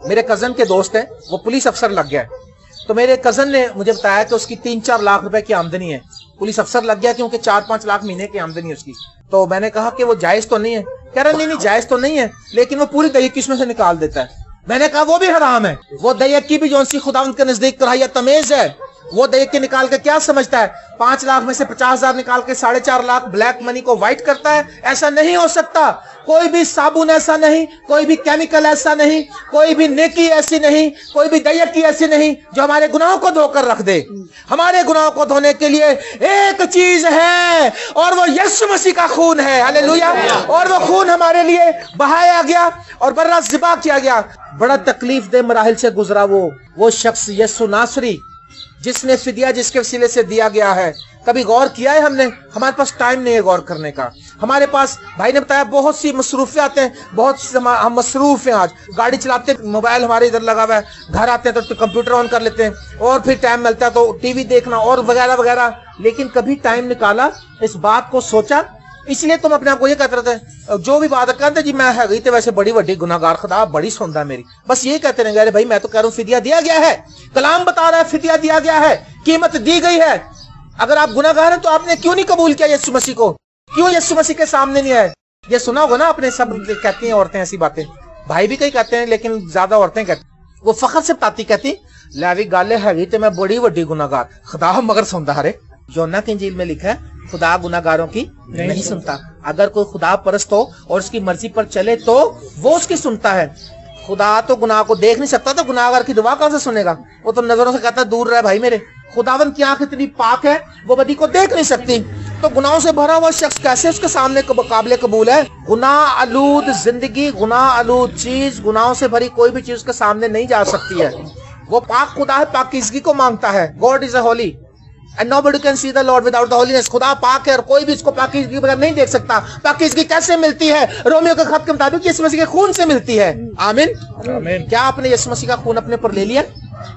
میرے کزن کے دوست ہیں، وہ پولیس افسر لگ گیا ہے، تو میرے کزن نے مجھے بتایا کہ اس کی 3-4 لاکھ روپے کی آمدنی ہے، پولیس افسر لگ گیا کیونکہ 4-5 لاکھ مہینے کی آمدنی ہے اس کی. تو میں نے کہا کہ وہ جائز تو نہیں ہے؟ کہہ رہا نہیں جائز تو نہیں ہے، لیکن وہ پوری دہیکی اس میں سے نکال دیتا ہے. میں نے کہا وہ بھی حرام ہے، وہ دہیکی بھی جو سی خداوند کے نزدیک کراہیہ تمیز ہے، وہ دہیکی نکال کے کیا سمجھتا ہے 5 لاکھ میں سے 50,000 نکال کے 4.5 لاکھ بلیک منی کو وائٹ کرتا ہے؟ ایسا نہیں ہو سکتا. کوئی بھی صابن ایسا نہیں، کوئی بھی کیمیکل ایسا نہیں، کوئی بھی نیکی ایسی نہیں، کوئی بھی دہیکی ایسی نہیں جو ہمارے گناہوں کو دھو کر رکھ دے. ہمارے گناہوں کو دھونے کے لیے ایک چیز ہے اور وہ یسوع مسیح کا خون ہے. ہاللیلویا. اور وہ خون ہمارے لیے بہایا گیا اور برات ذبح کیا گیا. بڑا تکلیف دہ مراحل سے گزرا وہ شخص یسوع ناصری جس نے فدیہ جس کے وسیلے سے دیا گیا ہے. کبھی غور کیا ہے ہم نے؟ ہمارے پاس ٹائم نہیں ہے غور کرنے کا. ہمارے پاس بھائی نے بتایا بہت سی مصروفیات ہیں، بہت سی ہم مصروف ہیں. آج گاڑی چلاتے موبائل ہمارے ادھر لگا ہوا ہے، گھر آتے ہیں تو کمپیوٹر آن کر لیتے ہیں، اور پھر ٹائم ملتا ہے تو ٹی وی دیکھنا اور وغیرہ وغیرہ. لیکن کبھی ٹائم نکالا، اس بات کو سوچا؟ اس لیے تم اپنے آپ کو یہ کہتے رہتے ہیں جو بھی بات کہتے جی میں ہے گئی تو ویسے بڑی وڈی گناہگار، خدا بڑی سنتا ہے میری، بس یہ کہتے رہیں گے. بھائی میں تو کہہ رہا ہوں فدیہ دیا گیا ہے، کلام بتا رہا ہے فدیہ دیا گیا ہے، قیمت دی گئی ہے. اگر آپ گناہگار ہیں تو آپ نے کیوں نہیں قبول کیا یسوع مسیح کو؟ کیوں یسوع مسیح کے سامنے نہیں آئے؟ یہ سنا ہوگا نا اپنے، سب کہتی ہیں عورتیں ایسی باتیں، بھائی بھی کئی کہتے ہیں لیکن زیادہ عورتیں کہتی ہیں. وہ فخر سے بتاتی کہتی لیوی گالے ہے گئی تو میں بڑی وڈی گناہگار، خدا مگر سنتا ہرے. یوحنا کی انجیل میں لکھا ہے خدا گناہگاروں کی نہیں سنتا. اگر کوئی خدا پرست ہو اور اس کی مرضی پر چلے تو وہ اس کی سنتا ہے. خدا تو گناہ کو دیکھ نہیں سکتا تو گناہگار کی دعا کہاں سے سنے گا؟ وہ تو نظروں سے کہتا ہے دور رہے بھائی میرے. خداوند کی آنکھ اتنی پاک ہے وہ بدی کو دیکھ نہیں سکتی، تو گناہوں سے بھرا ہوا شخص کیسے اس کے سامنے قابل قبول ہے؟ گناہ آلود زندگی، گناہ آلود چیز، گناہوں سے بھری کوئی بھی چیز اس کے سامنے نہیں جا سکتی ہے. وہ پاک خدا ہے، پاکیزگی کو مانگتا ہے. God is a holy and nobody can see the Lord without the holiness. خدا پاک ہے اور کوئی بھی اس کو پاکیزگی بغیر نہیں دیکھ سکتا. پاکیزگی کیسے ملتی ہے؟ رومیو کے خط کے مطابق یسوع مسیح کے خون سے ملتی ہے. آمین آمین. کیا آپ نے یسوع مسیح کا خون اپنے پر لے لیا؟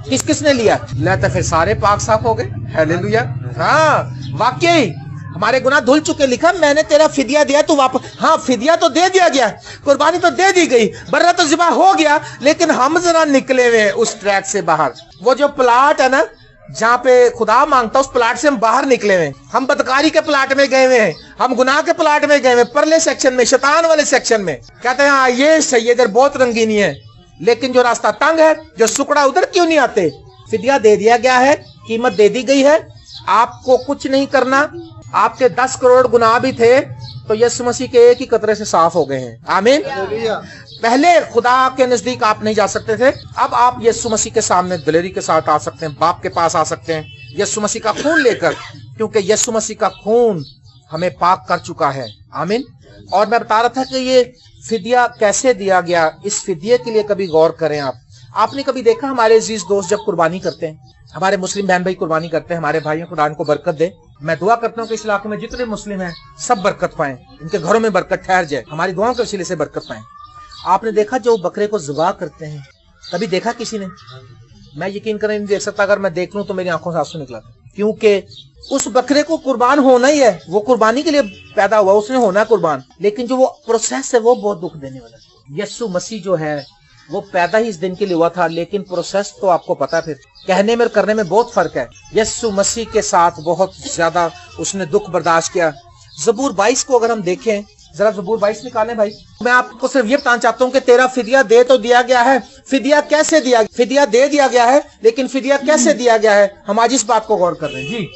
کس کس نے لیا؟ لیتا پھر سارے پاک صاف ہو گئے. ہاللیلویا. ہاں واقعی ہمارے گناہ دھل چکے. لکھا میں نے تیرا فدیہ دیا تو واپس. ہاں فدیہ تو دے دیا گیا، قربانی تو دے دی گئی، برہ تو ذبح ہو گیا، لیکن ہم ذرا نکلے ہوئے اس ٹریک سے باہر. وہ جو پلاٹ ہے نا جہاں پہ خدا مانگتا اس پلاٹ سے ہم باہر نکلے ہوئے. ہم بدکاری کے پلاٹ میں گئے ہوئے ہیں، ہم گناہ کے پلاٹ میں گئے ہوئے، پرلے سیکشن میں، شیطان والے سیکشن میں. کہتے ہیں ہاں یہ صحیح ادھر بہت رنگینی ہے، لیکن جو راستہ تنگ ہے، جو سکڑا ادھر کیوں نہیں آتے؟ فدیہ دے دیا گیا ہے، قیمت دے دی گئی ہے. آپ کو کچھ نہیں کرنا. آپ کے 10 کروڑ گناہ بھی تھے تو یسوع مسیح کے ایک ہی قطرے سے صاف ہو گئے ہیں. آمین. پہلے خدا کے نزدیک آپ نہیں جا سکتے تھے، اب آپ یسوع مسیح کے سامنے دلیری کے ساتھ آ سکتے ہیں، باپ کے پاس آ سکتے ہیں یسوع مسیح کا خون لے کر، کیونکہ یسوع مسیح کا خون ہمیں پاک کر چکا ہے. آمین. اور میں بتا رہا تھا کہ یہ فدیہ کیسے دیا گیا، اس فدیے کے لیے کبھی غور کریں. آپ نے کبھی دیکھا ہمارے عزیز دوست جب قربانی کرتے ہیں، ہمارے مسلم بہن بھائی قربانی کرتے ہیں، ہمارے بھائیوں خدا ان کو برکت دے. میں دعا کرتا ہوں کہ اس علاقے میں جتنے مسلم ہیں سب برکت پائیں، ان کے گھروں میں برکت ٹھہر جائے، ہماری دعاؤں کے وسیلے سے برکت پائیں. آپ نے دیکھا جو بکرے کو ذبح کرتے ہیں، کبھی دیکھا کسی نے؟ میں یقین کریں نہیں دیکھ سکتا، اگر میں دیکھ لوں تو میری آنکھوں سے آنسو نکلا تھا، کیونکہ اس بکرے کو قربان ہونا ہی ہے، وہ قربانی کے لیے پیدا ہوا، اس نے ہونا ہے قربان، لیکن جو وہ پروسیس ہے وہ بہت دکھ دینے والا ہے. یسوع مسیح جو ہے وہ پیدا ہی اس دن کے لیے ہوا تھا، لیکن پروسیس تو آپ کو پتا ہے، پھر کہنے میں اور کرنے میں بہت فرق ہے. یسوع مسیح کے ساتھ بہت زیادہ اس نے دکھ برداشت کیا. زبور 22 کو اگر ہم دیکھیں، ذرا زبور 22 نکالیں بھائی. میں آپ کو صرف یہ بتانا چاہتا ہوں کہ تیرا فدیہ دے تو دیا گیا ہے، فدیہ کیسے دیا؟ فدیہ دے دیا گیا ہے، لیکن فدیہ کیسے دیا گیا ہے؟ ہم آج اس بات کو غور کر رہے ہیں. جی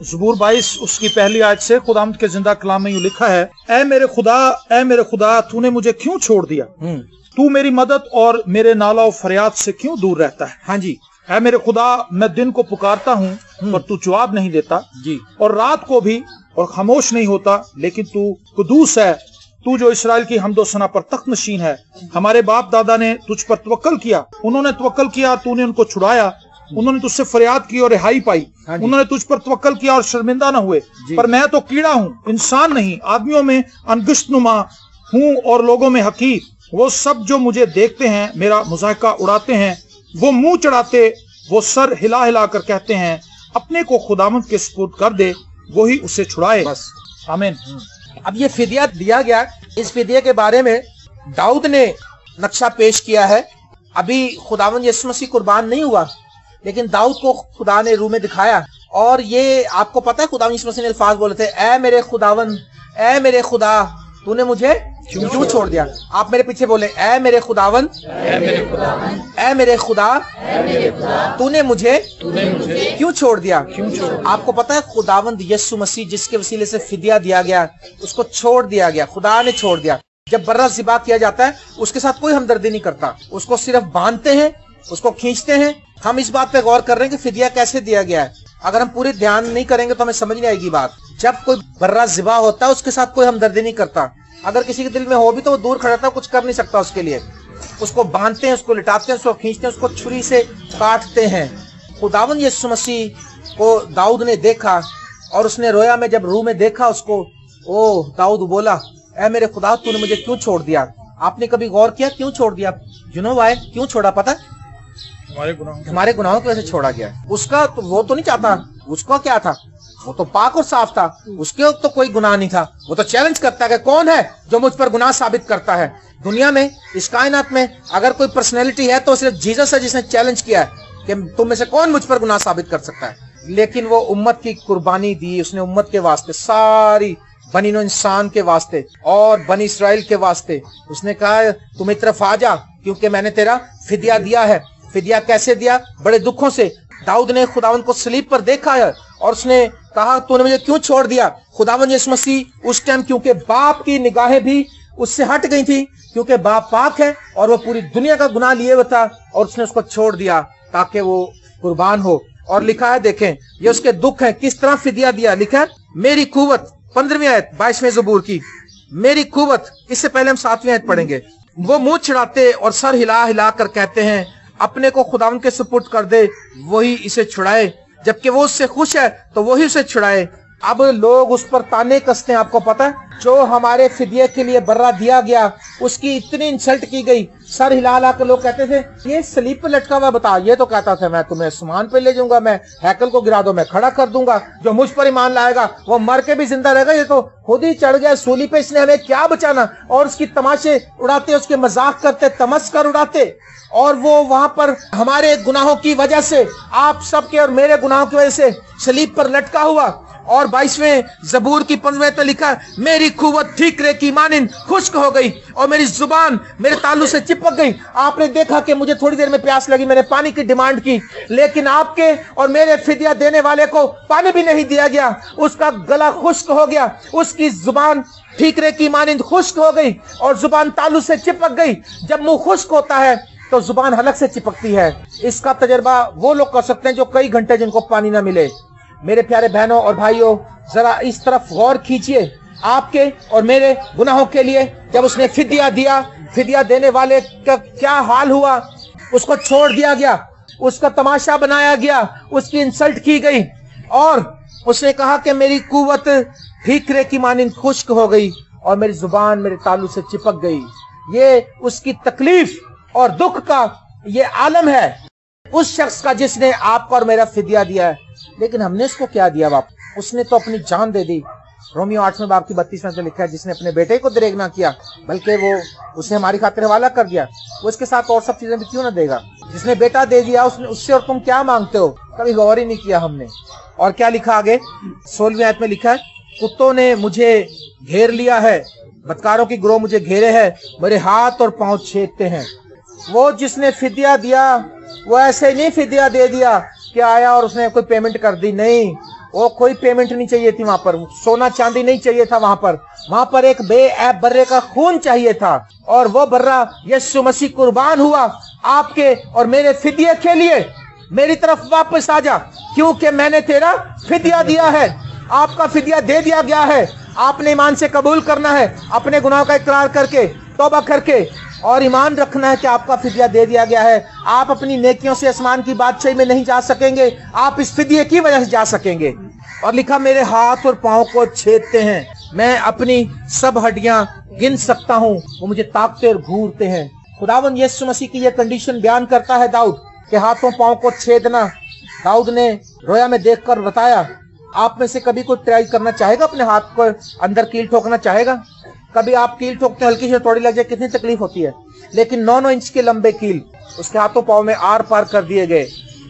زبور 22 اس کی پہلی آیت سے خداوند کے زندہ کلام میں یوں لکھا ہے، اے میرے خدا تو نے مجھے کیوں چھوڑ دیا؟ تو میری مدد اور میرے نالہ و فریاد سے کیوں دور رہتا ہے؟ ہاں جی. اے میرے خدا میں دن کو پکارتا ہوں پر تو جواب نہیں دیتا، جی، اور رات کو بھی اور خاموش نہیں ہوتا، لیکن تو قدوس ہے، تو جو اسرائیل کی حمد و ثنا پر تخت نشین ہے. ہمارے باپ دادا نے تجھ پر توکل کیا، انہوں نے توکل کیا، تو نے ان کو چھڑایا، انہوں نے تجھ سے فریاد کی اور رہائی پائی. انہوں نے تجھ پر توکل کیا اور شرمندہ نہ ہوئے. پر میں تو کیڑا ہوں، انسان نہیں، آدمیوں میں انگشت نما ہوں اور لوگوں میں حقیر. وہ سب جو مجھے دیکھتے ہیں میرا مذاکرہ اڑاتے ہیں، وہ منہ چڑھاتے، وہ سر ہلا ہلا کر کہتے ہیں اپنے کو خداوند کے سپرد کر دے، وہی اسے چھڑائے. بس آمین. اب یہ فدیہ دیا گیا، اس فدیے کے بارے میں داؤد نے نقشہ پیش کیا ہے. ابھی خداوند یسوع مسیح قربان نہیں ہوا، لیکن داؤد کو خدا نے روح میں دکھایا، اور یہ آپ کو پتا ہے خداوند یسوع مسیح نے الفاظ بولے تھے، اے میرے خداوند، اے میرے خدا، تو نے مجھے کیوں چھوڑ دیا؟ آپ میرے پیچھے بولے، اے میرے خداوند، اے میرے خدا، تو نے مجھے کیوں چھوڑ دیا؟ آپ کو پتا ہے خداوند یسوع مسیح جس کے وسیلے سے فدیہ دیا گیا، اس کو چھوڑ دیا گیا، خدا نے چھوڑ دیا۔ جب برہ ذبح کیا جاتا ہے اس کے ساتھ کوئی ہمدردی نہیں کرتا، اس کو صرف باندھتے ہیں، اس کو کھینچتے ہیں۔ ہم اس بات پہ غور کر رہے ہیں کہ فدیہ کیسے دیا گیا ہے۔ اگر ہم پورے دھیان نہیں کریں گے تو ہمیں سمجھ نہیں آئے گی بات۔ جب کوئی برہ ذبح ہوتا ہے اس کے ساتھ کوئی ہمدردی نہیں کرتا، اگر کسی کے دل میں ہو بھی تو وہ دور کھڑا رہتا، کچھ کر نہیں سکتا اس کے لیے۔ اس کو باندھتے ہیں، اس کو لٹاتے ہیں، اس کو کھینچتے ہیں، اس کو چھری سے کاٹتے ہیں۔ خداوند یسوع مسیح کو داؤد نے دیکھا، اور اس نے رویا میں جب روح میں دیکھا اس کو، داؤد بولا، اے میرے خدا، تو نے مجھے کیوں چھوڑ دیا؟ آپ نے کبھی غور کیا کیوں چھوڑ دیا؟ وائے کیوں چھوڑا؟ پتا ہمارے گناہوں کی وجہ سے چھوڑا گیا۔ اس کا تو وہ تو نہیں چاہتا، اس کا کیا تھا؟ وہ تو پاک اور صاف تھا، اس کے تو کوئی گناہ نہیں تھا۔ وہ تو چیلنج کرتا ہے کہ کون ہے جو مجھ پر گناہ ثابت کرتا ہے؟ دنیا میں، اس کائنات میں اگر کوئی پرسنالٹی ہے تو صرف جیسس ہے جس نے چیلنج کیا ہے کہ تم میں سے کون مجھ پر گناہ ثابت کر سکتا ہے۔ لیکن وہ امت کی قربانی دی، اس نے امت کے واسطے، ساری بنی نوع انسان کے واسطے اور بنی اسرائیل کے واسطے اس نے کہا تم میری طرف آ جا، کیونکہ میں نے تیرا فدیہ دیا ہے۔ فدیہ کیسے دیا؟ بڑے دکھوں سے۔ داؤد نے خداوند کو صلیب پر دیکھا ہے اور اس نے کہا تو نے مجھے کیوں چھوڑ دیا؟ خداوند یسوع مسیح اس ٹائم کیونکہ باپ کی نگاہیں بھی اس سے ہٹ گئی تھی، کیونکہ باپ پاک ہے اور وہ پوری دنیا کا گناہ لیے ہوئے تھا، اور اس نے اس کو چھوڑ دیا تاکہ وہ قربان ہو۔ اور لکھا ہے، دیکھیں یہ اس کے دکھ ہیں، کس طرح فدیہ دیا۔ لکھا ہے میری قوت، 15ویں آیت 22ویں زبور کی، میری قوت۔ اس سے پہلے ہم 7ویں آیت پڑھیں گے۔ وہ منہ چڑھاتے اور سر ہلا ہلا کر کہتے ہیں اپنے کو خداوند کے سپرد کر دے، وہی اسے چھڑائے، جبکہ وہ اس سے خوش ہے تو وہی اسے چھڑائے۔ اب لوگ اس پر تانے کستے ہیں، آپ کو پتا ہے جو ہمارے فدیے کے لیے برہ دیا گیا اس کی اتنی انسلٹ کی گئی، سر ہلا ہلا کر لوگ کہتے تھے یہ صلیب پہ لٹکا ہوا، بتا یہ تو کہتا تھا میں تمہیں آسمان پہ لے جاؤں گا، میں ہیکل کو گرا دو، میں کھڑا کر دوں گا، جو مجھ پر ایمان لائے گا وہ مر کے بھی زندہ رہے گا، یہ تو خود ہی چڑھ گیا سولی پہ، اس نے ہمیں کیا بچانا۔ اور اس کی تماشے اڑاتے، اس کے مذاق کرتے، تمسخر اڑاتے، اور وہ وہاں پر ہمارے گناہوں کی وجہ سے، آپ سب کے اور میرے گناہوں کی وجہ سے صلیب پر لٹکا ہوا۔ اور 22ویں زبور کی 15ویں تو لکھا میری قوت ٹھیکرے کی مانند خشک ہو گئی اور میری زبان میرے تالو سے چپک گئی۔ آپ نے دیکھا کہ مجھے تھوڑی دیر میں پیاس لگی، میں نے پانی کی ڈیمانڈ کی، لیکن آپ کے اور میرے فدیہ دینے والے کو پانی بھی نہیں دیا گیا، اس کا گلا خشک ہو گیا، اس کی زبان ٹھیکرے کی مانند خشک ہو گئی اور زبان تالو سے چپک گئی۔ جب منہ خشک ہوتا ہے تو زبان حلق سے چپکتی ہے۔ اس کا تجربہ وہ لوگ کر سکتے ہیں جو کئی گھنٹے جن کو پانی نہ ملے۔ میرے پیارے بہنوں اور بھائیوں، ذرا اس طرف غور کیجئے، آپ کے اور میرے گناہوں کے لیے جب اس نے فدیہ دیا، فدیہ دینے والے کا کیا حال ہوا؟ اس کو چھوڑ دیا گیا، اس کا تماشا بنایا گیا، اس کی انسلٹ کی گئی، اور اس نے کہا کہ میری قوت ٹھیکرے کی مانند خشک ہو گئی اور میری زبان میرے تالو سے چپک گئی۔ یہ اس کی تکلیف اور دکھ کا یہ عالم ہے اس شخص کا جس نے آپ کو اور میرا فدیہ دیا ہے۔ لیکن ہم نے اس کو کیا دیا واپس؟ اس نے تو اپنی جان دے دی۔ رومیو 8ویں باب کی 32 میں لکھا ہے جس نے اپنے بیٹے کو دریغ نہ کیا بلکہ وہ اسے ہماری خاطر حوالہ کر دیا، وہ اس کے ساتھ اور سب چیزیں بھی کیوں نہ دے گا؟ جس نے بیٹا دے دیا اس سے اور تم کیا مانگتے ہو؟ کبھی غور ہی نہیں کیا ہم نے۔ اور کیا لکھا آگے 16ویں آیت میں لکھا ہے کتوں نے مجھے گھیر لیا ہے، بدکاروں کی گروہ مجھے گھیرے ہے، میرے ہاتھ اور پاؤں چھیدتے ہیں۔ وہ جس نے فدیہ دیا وہ ایسے نہیں فدیہ دے دیا کہ آیا اور اس نے کوئی پیمنٹ کر دی، نہیں، وہ کوئی پیمنٹ نہیں چاہیے تھی، وہاں پر سونا چاندی نہیں چاہیے تھا، وہاں پر ایک بے عیب برے کا خون چاہیے تھا، اور وہ برہ یسوع مسیح قربان ہوا آپ کے اور میرے فدیے کے لیے۔ میری طرف واپس آ جا کیونکہ میں نے تیرا فدیہ دیا ہے، آپ کا فدیہ دے دیا گیا ہے۔ آپ نے ایمان سے قبول کرنا ہے، اپنے گناہ کا اقرار کر کے، توبہ کر کے، اور ایمان رکھنا ہے کہ آپ کا فدیہ دے دیا گیا ہے۔ آپ اپنی نیکیوں سے آسمان کی بادشاہی میں نہیں جا سکیں گے، آپ اس فدیے کی وجہ سے جا سکیں گے۔ اور لکھا میرے ہاتھ اور پاؤں کو چھیدتے ہیں، میں اپنی سب ہڈیاں گن سکتا ہوں، وہ مجھے تاکتے اور گھورتے ہیں۔ خداوند یسوع مسیح کی یہ کنڈیشن بیان کرتا ہے داؤد کہ ہاتھوں پاؤں کو چھیدنا۔ داؤد نے رویا میں دیکھ کر بتایا۔ آپ میں سے کبھی کوئی ٹرائی کرنا چاہے گا؟ اپنے ہاتھ کو اندر کیل ٹھوکنا چاہے گا؟ کبھی آپ کیل ٹھوکتے ہیں ہلکی سے توڑی لگ جائے کتنی تکلیف ہوتی ہے، لیکن 9 انچ کے لمبے کیل اس کے ہاتھوں پاؤں میں آر پار کر دیے گئے.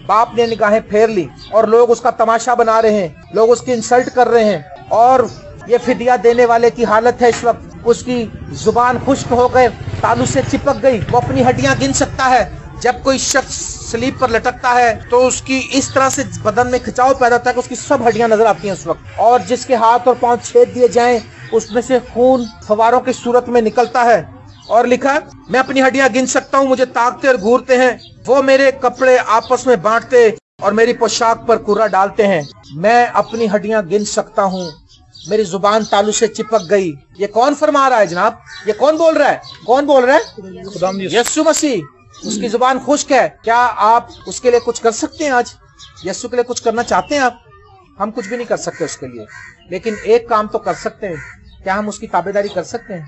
باپ نے نگاہیں پھیر لی اور لوگ اس کا تماشا بنا رہے ہیں، لوگ اس کی انسلٹ کر رہے ہیں. اور یہ فدیہ دینے والے کی حالت ہے اس وقت، اس کی زبان خشک ہو گئے، تالو سے چپک گئی، وہ اپنی ہڈیاں گن سکتا ہے. جب کوئی شخص سلیب پر لٹکتا ہے تو اس کی اس طرح سے بدن میں کھچاؤ پیدا ہوتا ہے کہ اس کی سب ہڈیاں نظر آتی ہیں اس وقت. اور جس کے ہاتھ اور پاؤں چھید دیے جائیں اس میں سے خون فواروں کی صورت میں نکلتا ہے. اور لکھا میں اپنی ہڈیاں گن سکتا ہوں، مجھے تاکتے اور گھورتے ہیں، وہ میرے کپڑے آپس میں بانٹتے اور میری پوشاک پر کرا ڈالتے ہیں. میں اپنی ہڈیاں گن سکتا ہوں، میری زبان تالو سے چپک گئی. یہ کون فرما رہا ہے جناب؟ یہ کون بول رہا ہے؟ کون بول رہا ہے؟ یسوع مسیح. اس کی زبان خشک ہے. کیا آپ اس کے لیے کچھ کر سکتے ہیں؟ آج یسوع کے لیے کچھ کرنا چاہتے ہیں آپ؟ ہم کچھ بھی نہیں کر سکتے اس کے لیے، لیکن ایک کام تو کر سکتے ہیں. کیا ہم اس کی تابعداری کر سکتے ہیں؟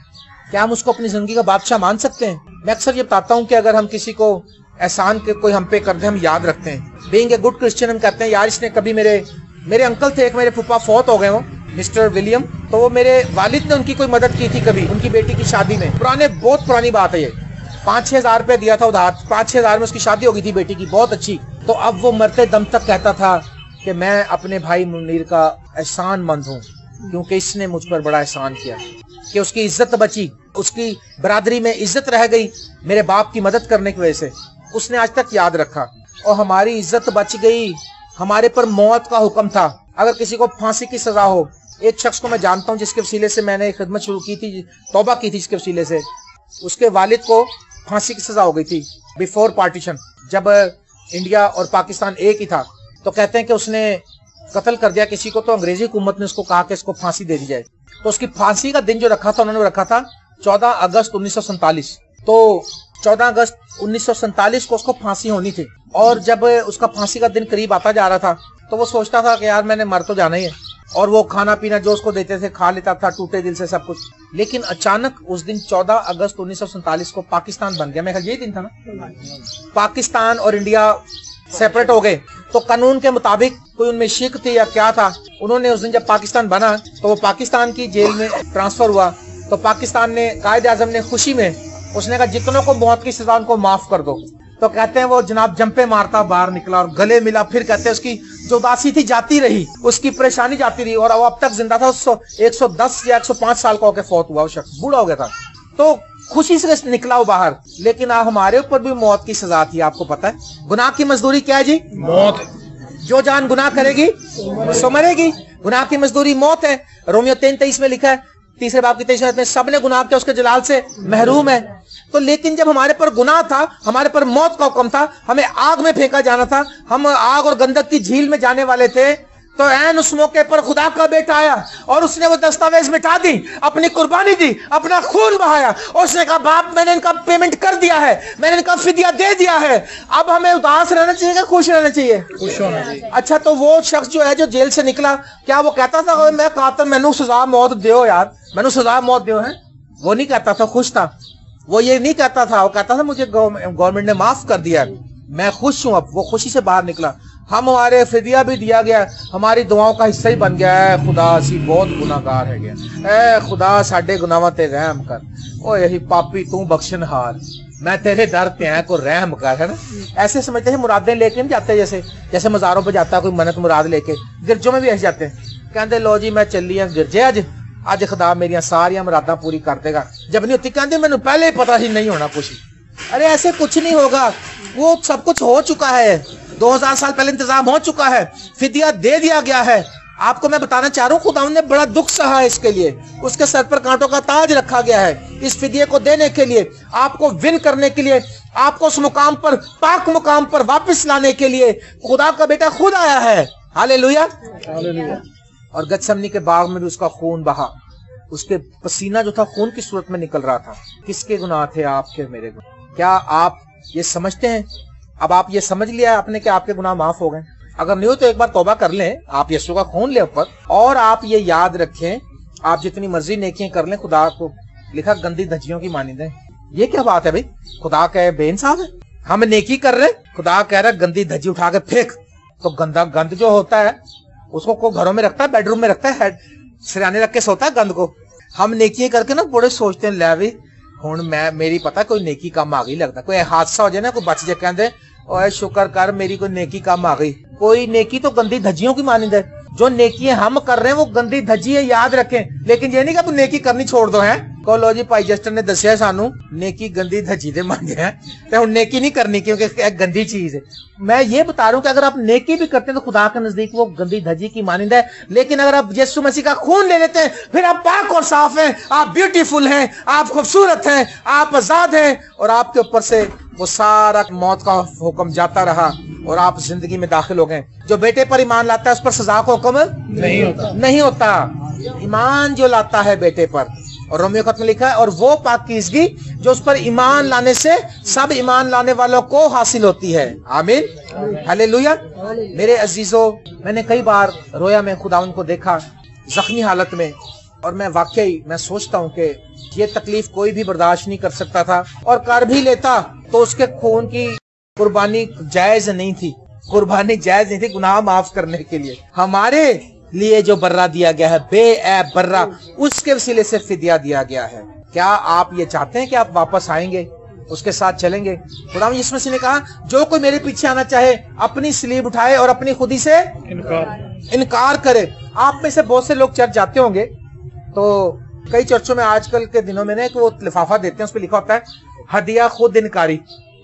کیا ہم اس کو اپنی زندگی کا بادشاہ مان سکتے ہیں؟ میں اکثر یہ بتاتا ہوں کہ اگر ہم کسی کو احسان کے کوئی ہم پہ کر دیں ہم یاد رکھتے ہیں. بینگ اے گڈ کرسچن ہم کہتے ہیں یار اس نے کبھی میرے انکل تھے ایک، میرے پھپھا فوت ہو گئے وہ مسٹر ولیم، تو وہ میرے والد نے ان کی کوئی مدد کی تھی کبھی ان کی بیٹی کی شادی میں. بہت پرانی بات ہے یہ. 5-6 ہزار روپے دیا تھا ادھار، 5-6 ہزار میں اس کی شادی ہو گئی تھی بیٹی کی، بہت اچھی. تو اب وہ مرتے دم تک کہتا تھا کہ میں اپنے بھائی منیر کا احسان مند ہوں کیونکہ اس نے مجھ پر بڑا احسان کیا، کہ اس کی عزت بچی، اس کی برادری میں عزت رہ گئی میرے باپ کی مدد کرنے کی وجہ سے. اس نے آج تک یاد رکھا اور ہماری عزت بچ گئی. ہمارے پر موت کا حکم تھا. اگر کسی کو پھانسی کی سزا ہو، ایک شخص کو میں جانتا ہوں جس کے وسیلے سے میں نے خدمت شروع کی تھی، توبہ کی تھی جس کے وسیلے سے، اس کے والد کو پھانسی کی سزا ہو گئی تھی بیفور پارٹیشن، جب انڈیا اور پاکستان ایک ہی تھا. تو کہتے ہیں کہ اس نے قتل کر دیا کسی کو، تو انگریزی حکومت نے اس کو کہا کہ اس کو پھانسی دے دی جائے. تو اس کی پھانسی کا دن جو رکھا تھا انہوں نے رکھا تھا 14 اگست 1947. تو 14 اگست 1947 کو اس کو پھانسی ہونی تھی. اور جب اس کا پھانسی کا دن قریب آتا جا رہا تھا تو وہ سوچتا تھا کہ یار میں نے مر تو جانا ہی ہے، اور وہ کھانا پینا جو اس کو دیتے تھے کھا لیتا تھا ٹوٹے دل سے سب کچھ. لیکن اچانک اس دن 14 اگست 1947 کو پاکستان بن گیا. میں یہی دن تھا نا، پاکستان اور انڈیا سیپریٹ ہو گئے. تو قانون کے مطابق کوئی ان میں شک تھی یا کیا تھا، انہوں نے اس دن جب پاکستان بنا تو وہ پاکستان کی جیل میں ٹرانسفر ہوا. تو پاکستان نے، قائد اعظم نے خوشی میں اس نے کہا جتنوں کو موت کی سزا ان کو معاف کر دو. تو کہتے ہیں وہ جناب جمپے مارتا باہر نکلا اور گلے ملا. پھر کہتے ہیں اس کی جو اداسی تھی جاتی رہی، اس کی پریشانی جاتی رہی، اور وہ اب تک زندہ تھا. 110 یا 105 سال کا ہو کے فوت ہوا، وہ شخص بوڑھا ہو گیا تھا. تو خوشی سے نکلا وہ باہر. لیکن ہمارے اوپر بھی موت کی سزا تھی، آپ کو پتا ہے. گناہ کی مزدوری کیا ہے جی؟ موت. جو جان گناہ کرے گی سو مرے گی. گناہ کی مزدوری موت ہے. رومیو 3:23 میں لکھا ہے، 3 باب کی 23 آیت میں، سب نے گناہ کیا اس کے جلال سے محروم ہے. تو لیکن جب ہمارے پر گناہ تھا، ہمارے پر موت کا حکم تھا، ہمیں آگ میں پھینکا جانا تھا، ہم آگ اور گندک کی جھیل میں جانے والے تھے، تو عین اس موقع پر خدا کا بیٹا آیا اور اس نے وہ دستاویز مٹا دی، اپنی قربانی دی، اپنا خون بہایا. اور اس نے کہا باپ میں نے ان کا پیمنٹ کر دیا ہے، میں نے ان کا فدیہ دے دیا ہے. اب ہمیں اداس رہنا چاہیے کہ خوش رہنا چاہیے؟ خوش ہونا چاہیے. اچھا تو وہ شخص جو ہے جو جیل سے نکلا، کیا وہ کہتا تھا میں قاتل، میں نے سزا موت دیو یار، میں نے سزا موت دیو ہے؟ وہ نہیں کہتا تھا، خوش تھا. وہ یہ نہیں کہتا تھا، وہ کہتا تھا مجھے گورنمنٹ نے معاف کر دیا، میں خوش ہوں. اب وہ خوشی سے باہر نکلا. ہمارے فدیہ بھی دیا گیا، ہماری دعاؤں کا حصہ ہی بن گیا. اے خدا اسی بہت گناہگار ہے گیا، اے خدا ساڈے گناہاں تے رحم کر، او یہی پاپی تو بخشن ہار، میں تیرے در تے ہیں کو رحم کر. ہے نا؟ ایسے سمجھتے ہیں مرادیں لے کے نہیں جاتے، جیسے مزاروں پہ جاتا ہے کوئی منت مراد لے کے. گرجوں میں بھی ایسے جاتے ہیں، کہتے لو جی میں چلی ہوں گرجے اج خدا میری ساریا مراداں پوری کر دے گا. جب نہیں ہوتی کہتے مینوں پہلے ہی پتا ہی نہیں ہونا کچھ. ارے ایسے کچھ نہیں ہوگا، وہ سب کچھ ہو چکا ہے، 2000 سال پہلے انتظام ہو چکا ہے، فدیہ دے دیا گیا ہے. آپ کو میں بتانا چاہ رہا ہوں خدا نے بڑا دکھ سہا ہے اس کے لیے، اس کے سر پر کانٹوں کا تاج رکھا گیا ہے اس فدیے کو دینے کے لیے، آپ کو ون کرنے کے لیے، آپ کو اس مقام پر، پاک مقام پر واپس لانے کے لیے خدا کا بیٹا خود آیا ہے. ہاللیلویا. اور گتسمنی کے باغ میں بھی اس کا خون بہا، اس کے پسینہ جو تھا خون کی صورت میں نکل رہا تھا. کس کے گناہ تھے؟ آپ کے، میرے گناہ. کیا آپ یہ سمجھتے ہیں؟ اب آپ یہ سمجھ لیا آپ نے کہ آپ کے گناہ معاف ہو گئے؟ اگر نہیں ہو تو ایک بار توبہ کر لیں، آپ یسوع کا خون لیں اوپر، اور آپ یہ یاد رکھیں آپ جتنی مرضی نیکیاں کر لیں خدا کو لکھا گندی دھجیوں کی مانند ہے. یہ کیا بات ہے بھائی؟ خدا کہ بے انصاف ہے؟ ہم نیکی کر رہے، خدا کہہ رہا گندی دھجی اٹھا کے پھینک. تو گند جو ہوتا ہے اس کو کوئی گھروں میں رکھتا ہے، بیڈ روم میں رکھتا ہے، سرانے رکھ کے سوتا ہے گند کو. ہم نیکی کر کے نا بڑے سوچتے ہیں لے بھی ہوں میں میری پتا کوئی نیکی کم آ گئی لگتا کوئی حادثہ ہو جائے نا کوئی بچ جائے کہتے اوے شکر کر میری کوئی نیکی کم آ گئی. کوئی نیکی تو گندی دھجیوں کی مانند ہے. جو نیکی ہم کر رہے ہیں وہ گندی دھجی ہے یاد رکھیں. لیکن یہ نہیں کہ آپ نیکی کرنی چھوڑ دو ہیں کو لو جی بھائی جسٹر نے دسیا سانو نیکی گندی دھجی دے مانگے ہیں تو نیکی نہیں کرنی کیونکہ ایک گندی چیز ہے. میں یہ بتا رہا ہوں کہ اگر آپ نیکی بھی کرتے ہیں تو خدا کے نزدیک وہ گندی دھجی کی مانند ہے. لیکن اگر آپ یسوع مسیح کا خون لے لیتے ہیں پھر آپ پاک اور صاف ہیں, آپ بیوٹیفل ہیں, آپ خوبصورت ہیں, آپ آزاد ہیں اور آپ کے اوپر سے وہ سارا موت کا حکم جاتا رہا اور آپ زندگی میں داخل ہو گئے. جو بیٹے پر ایمان لاتا ہے اس پر سزا کا حکم نہیں ہوتا. ایمان جو لاتا ہے بیٹے پر, اور رومیو خط میں لکھا ہے اور وہ پاکیزگی جو اس پر ایمان لانے سے سب ایمان لانے والوں کو حاصل ہوتی ہے. آمین ہلیلویا. میرے عزیزو, میں نے کئی بار رویا میں خداوند کو دیکھا زخمی حالت میں, اور میں واقعی میں سوچتا ہوں کہ یہ تکلیف کوئی بھی برداشت نہیں کر سکتا تھا, اور کر بھی لیتا تو اس کے خون کی قربانی جائز نہیں تھی. قربانی جائز نہیں تھی گناہ معاف کرنے کے لیے. ہمارے لیے جو برہ دیا گیا ہے, بے عیب برہ, اس کے وسیلے سے فدیہ دیا گیا ہے. کیا آپ یہ چاہتے ہیں کہ آپ واپس آئیں گے, اس کے ساتھ چلیں گے؟ خدا یسوع مسیح نے کہا جو کوئی میرے پیچھے آنا چاہے اپنی صلیب اٹھائے اور اپنی خودی سے انکار کرے. آپ میں سے بہت سے لوگ چرچ جاتے ہوں گے, تو کئی چرچوں میں آج کل کے دنوں میں نا وہ لفافہ دیتے ہیں, اس پہ لکھا ہوتا ہے ہدیہ خود انکاری.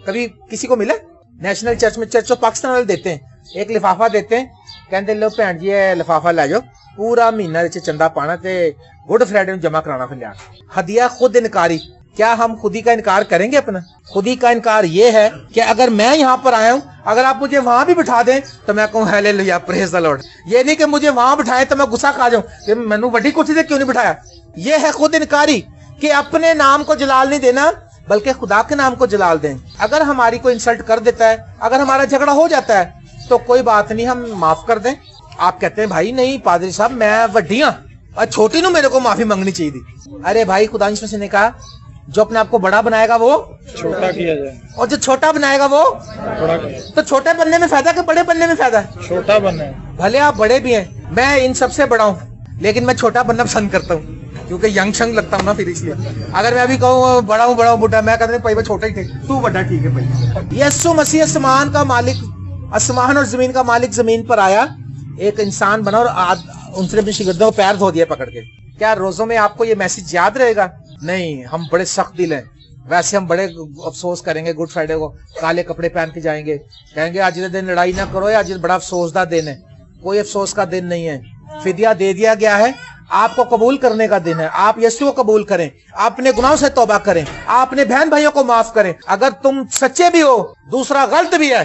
کبھی کسی کو ملا؟ نیشنل چرچ میں, چرچ آف پاکستان والے دیتے ہیں, ایک لفافہ دیتے ہیں, کہتے لو بھن جی لفافہ لے جاؤ پورا مہینہ چندہ پانا تے گڈ فرائیڈے میں جمع کرانا. پھر لیا ہدیہ خود انکاری. کیا ہم خودی کا انکار کریں گے اپنا؟ خودی کا انکار یہ ہے کہ اگر میں یہاں پر آیا ہوں, اگر آپ مجھے وہاں بھی بٹھا دیں تو میں کہوں ہیلیلویا پریز دی لارڈ. یہ نہیں کہ مجھے وہاں بٹھائیں تو میں غصہ کھا جاؤں کہ میں نے بڑی کرسی سے کیوں نہیں بٹھایا. یہ ہے خود انکاری کہ اپنے نام کو جلال نہیں دینا بلکہ خدا کے نام کو جلال دیں. اگر ہماری کوئی انسلٹ کر دیتا ہے, اگر ہمارا جھگڑا ہو جاتا ہے تو کوئی بات نہیں, ہم معاف کر دیں. آپ کہتے ہیں بھائی نہیں پادری صاحب میں وڈی ہاں اور چھوٹی نو میرے کو معافی مانگنی چاہیے تھی. ارے بھائی خدا یسوع مسیح نے کہا جو اپنے آپ کو بڑا بنائے گا وہ چھوٹا کیا جائے, اور جو چھوٹا بنائے گا وہ بڑا کیا. تو چھوٹے بننے میں فائدہ کہ بڑے بننے میں فائدہ ہے؟ چھوٹا بننا ہے. بھلے آپ بڑے بھی ہیں, میں ان سب سے بڑا ہوں لیکن میں چھوٹا بننا پسند کرتا ہوں کیونکہ ینگ شنگ لگتا ہوں نا. پھر اس لیے اگر میں ابھی کہوں بڑا ہوں بڈھا, میں کہتا ہوں بھائی میں چھوٹا ہی تھے, تو بڑا ٹھیک ہے بھائی. یسوع مسیح آسمان کا مالک, آسمان اور زمین کا مالک زمین پر آیا, ایک انسان بنا اور ان سے اپنے شاگردوں کو پیر دھو دیا پکڑ کے. کیا روزوں میں آپ کو یہ میسج یاد رہے گا؟ نہیں, ہم بڑے سخت دل ہیں. ویسے ہم بڑے افسوس کریں گے گڈ فرائیڈے کو, کالے کپڑے پہن کے جائیں گے, کہیں گے آج کے دن لڑائی نہ کرو, آج بڑا افسوس دا دن ہے. کوئی افسوس کا دن نہیں ہے, فدیہ دے دیا گیا ہے, آپ کو قبول کرنے کا دن ہے. آپ یسوع کو قبول کریں, اپنے گناہوں سے توبہ کریں, آپ اپنے بہن بھائیوں کو معاف کریں. اگر تم سچے بھی ہو, دوسرا غلط بھی ہے,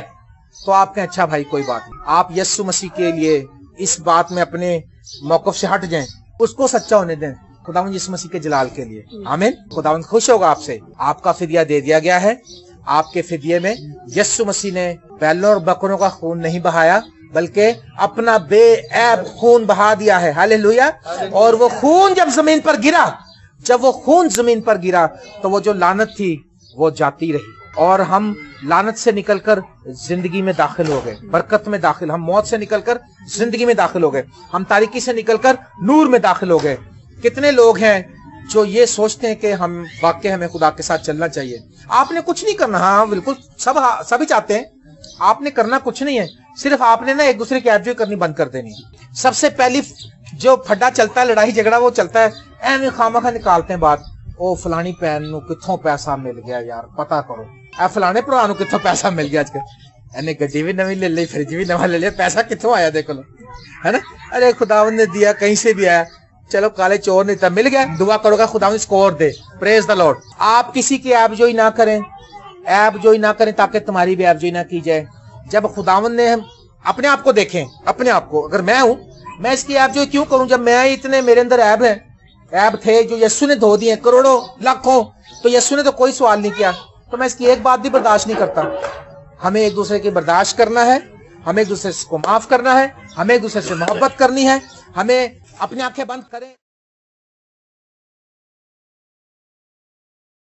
تو آپ کہیں اچھا بھائی کوئی بات نہیں. آپ یسوع مسیح کے لیے اس بات میں اپنے موقف سے ہٹ جائیں, اس کو سچا ہونے دیں خداوند یسوع مسیح کے جلال کے لیے. آمین. خداوند خوش ہوگا آپ سے. آپ کا فدیہ دے دیا گیا ہے. آپ کے فدیے میں یسوع مسیح نے بیلوں اور بکروں کا خون نہیں بہایا بلکہ اپنا بے عیب خون بہا دیا ہے. ہاللیلویا. اور وہ خون جب زمین پر گرا, جب وہ خون زمین پر گرا تو وہ جو لعنت تھی وہ جاتی رہی, اور ہم لعنت سے نکل کر زندگی میں داخل ہو گئے, برکت میں داخل. ہم موت سے نکل کر زندگی میں داخل ہو گئے, ہم تاریکی سے نکل کر نور میں داخل ہو گئے. کتنے لوگ ہیں جو یہ سوچتے ہیں کہ ہم واقعی ہمیں خدا کے ساتھ چلنا چاہیے. آپ نے کچھ نہیں کرنا. ہاں بالکل سبھی چاہتے ہیں. آپ نے کرنا کچھ نہیں ہے, صرف آپ نے نا ایک دوسرے کی ایبجوئی کرنی بند کر دینی. سب سے پہلی جو پھڈا چلتا ہے, لڑائی جھگڑا وہ چلتا ہے, ایویں خامخواہ نکالتے ہیں بات, او فلانی پین نو کتھوں پیسہ مل گیا یار پتا کرو, اے فلانے بھرا نو کتھوں پیسہ مل گیا, اج کل اینے گڈی بھی نویں لے لی, فریج بھی نواں لے لیا, پیسہ کتھوں آیا دیکھ لو, ہے نا. ارے خداوند نے دیا, کہیں سے بھی آیا, چلو کالے چور نہیں تھا, مل گیا. دعا کرو گا خداوند اسکور دے. پریز دی لارڈ. آپ کسی کی ایب جوئی نہ کریں, ایب جوئی نہ کریں تاکہ تمہاری بھی ایب جوئی نہ کی جائے. جب خداوند نے اپنے آپ کو دیکھیں, اپنے آپ کو, اگر میں ہوں میں اس کی ایب جوئی کیوں کروں جب میں اتنے میرے اندر ایب ہیں, ایب تھے جو یسوع نے دھو دیے کروڑوں لاکھوں, تو یسوع نے تو کوئی سوال نہیں کیا, تو میں اس کی ایک بات بھی برداشت نہیں کرتا. ہمیں ایک دوسرے کی برداشت کرنا ہے, ہمیں ایک دوسرے کو معاف کرنا ہے, ہمیں ایک دوسرے سے محبت کرنی ہے, ہمیں اپنی آنکھیں بند کریں.